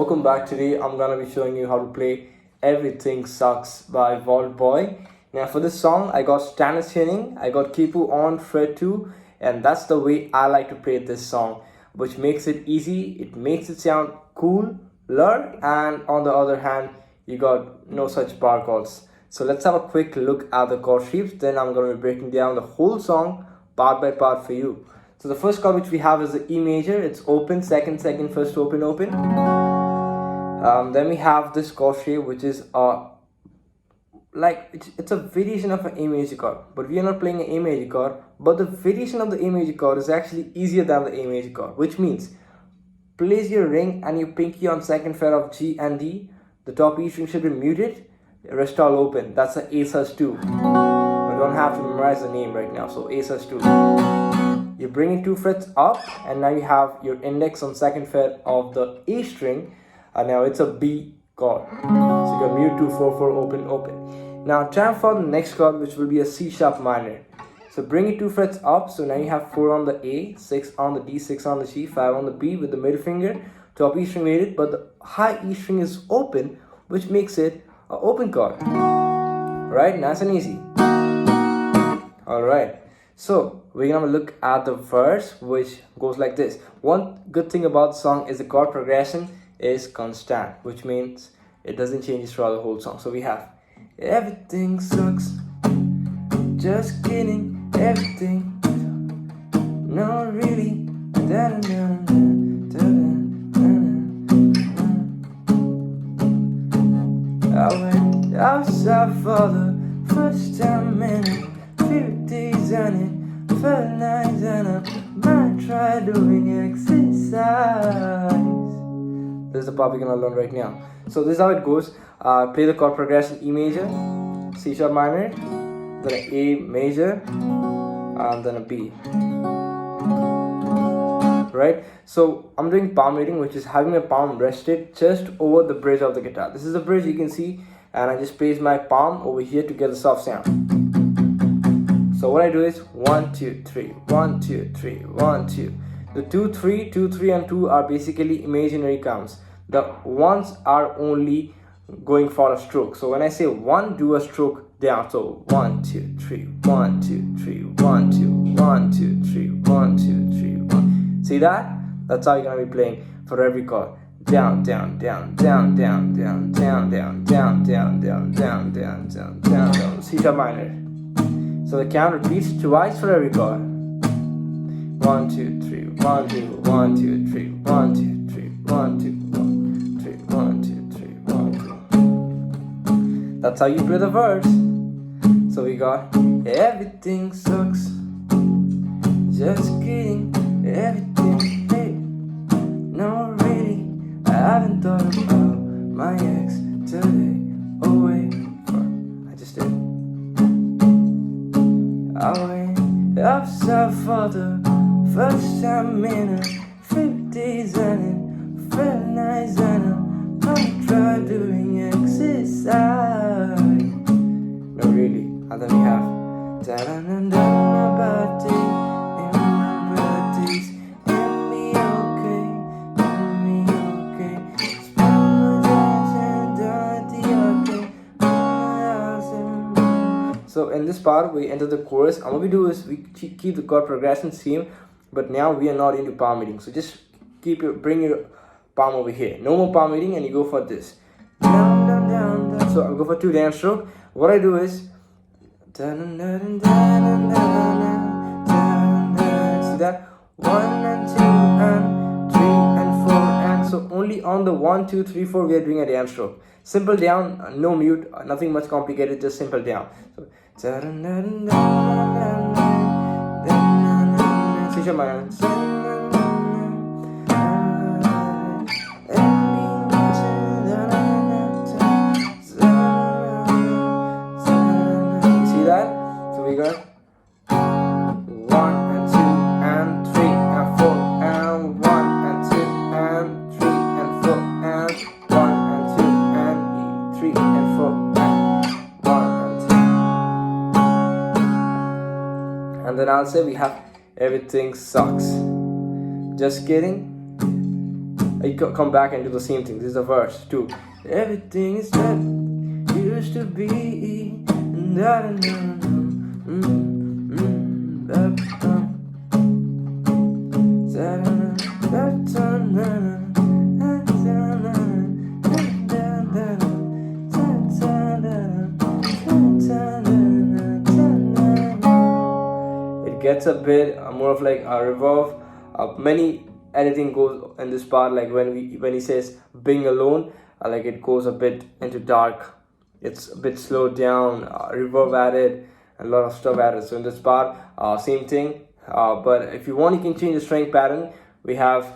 welcome back. Today I'm gonna be showing you how to play Everything Sucks by Vaultboy. Now for this song I got standard tuning, I got Kipu on fret 2, and that's the way I like to play this song, which makes it easy, it makes it sound cooler, and on the other hand you got no such bar chords. So let's have a quick look at the chord shapes, then I'm gonna be breaking down the whole song part by part for you. So the first chord which we have is the E major. It's open, second, second, first, open, open. Then we have this chord shape which is it's a variation of an A major chord, but we are not playing an A major chord, but the variation of the A major chord is actually easier than the A major chord, which means place your ring and your pinky on second fret of G and D. The top E string should be muted, rest all open. That's the A sus2. We don't have to memorize the name right now, so A sus2. You bring it 2 frets up, and now you have your index on second fret of the A string, and now it's a B chord. So you got mute 2 4 4 open open. Now try for the next chord, which will be a C sharp minor. So bring it 2 frets up, so now you have 4 on the A, 6 on the D, 6 on the G, 5 on the B with the middle finger, top E string muted, but the high E string is open, which makes it an open chord. Right, nice and easy. Alright, so we're gonna look at the verse, which goes like this. One good thing about the song is the chord progression is constant, which means it doesn't change throughout the whole song. So we have everything sucks, just kidding, everything, no really, I went outside for the first time in a few days and it felt nice, and I might try doing exercise. This is the part we're gonna learn right now. So this is how it goes. Play the chord progression: E major, C sharp minor, then an A major, and then a B. Right? So I'm doing palm reading, which is having my palm rested just over the bridge of the guitar. This is the bridge you can see, and I just place my palm over here to get a soft sound. So what I do is 1 2 3, 1 2 3, 1 2. The 2 3, 2 3, and 2 are basically imaginary counts. The ones are only going for a stroke. So when I say 1, do a stroke down. So 1 2 3, 1 2 3, 1 2, 1 2 3, 1 2 3, 1. See that? That's how you're gonna be playing for every chord. Down, down, down, down, down, down, down, down, down, down, down, down, down, down, down, down. C sharp minor. So the count repeats twice for every chord. 1 2 3, 1 2, 1 2 3, 1 2 3, 1 2, 1 3, 1 2 3, 1 2. That's how you play the verse. So we got everything sucks, just kidding, everything, hey, no really, I haven't thought about my ex today. Oh wait, I just did. I went outside for the first time in a few days and it felt nice, and I tried doing exercise. No really. And then we have da-da-da-da, my birthday, and my birthdays, and me okay, and me okay. Spend my days and the arcade. So in this part we enter the chorus, and what we do is we keep the chord progression same, but now we are not into palm reading. So just bring your palm over here. No more palm reading, and you go for this. Down, down, down, down. So I'll go for 2 down stroke. What I do is see that 1 and 2 and 3 and 4, and so only on the 1 2 3 4 we are doing a down stroke. Simple down, no mute, nothing much complicated, just simple down. So C sharp minor. See that? So we got 1 and 2 and 3 and 4 and 1 and 2 and 3 and 4 and 1 and 2 and 3 and 4 and 1 and 2. And then I'll say we have everything sucks. Just kidding. you come back and do the same thing. This is the verse too. Everything is that used to be. It gets a bit more of like a reverb. Many editing goes in this part, like when he says being alone, like it goes a bit into dark. It's a bit slowed down, reverb added, a lot of stuff added. So in this part, same thing. But if you want, you can change the string pattern. We have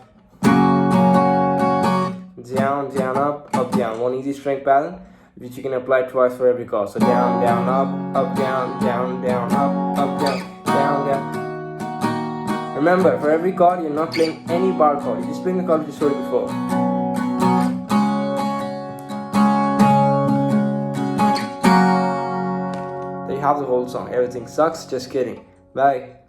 down, down, up, down. One easy string pattern, which you can apply twice for every chord. So down, down, up, down, down, down, up, down, down, down. Remember, for every chord, you're not playing any bar chord. You're just playing the chord you showed before. There you have the whole song. Everything sucks. Just kidding. Bye.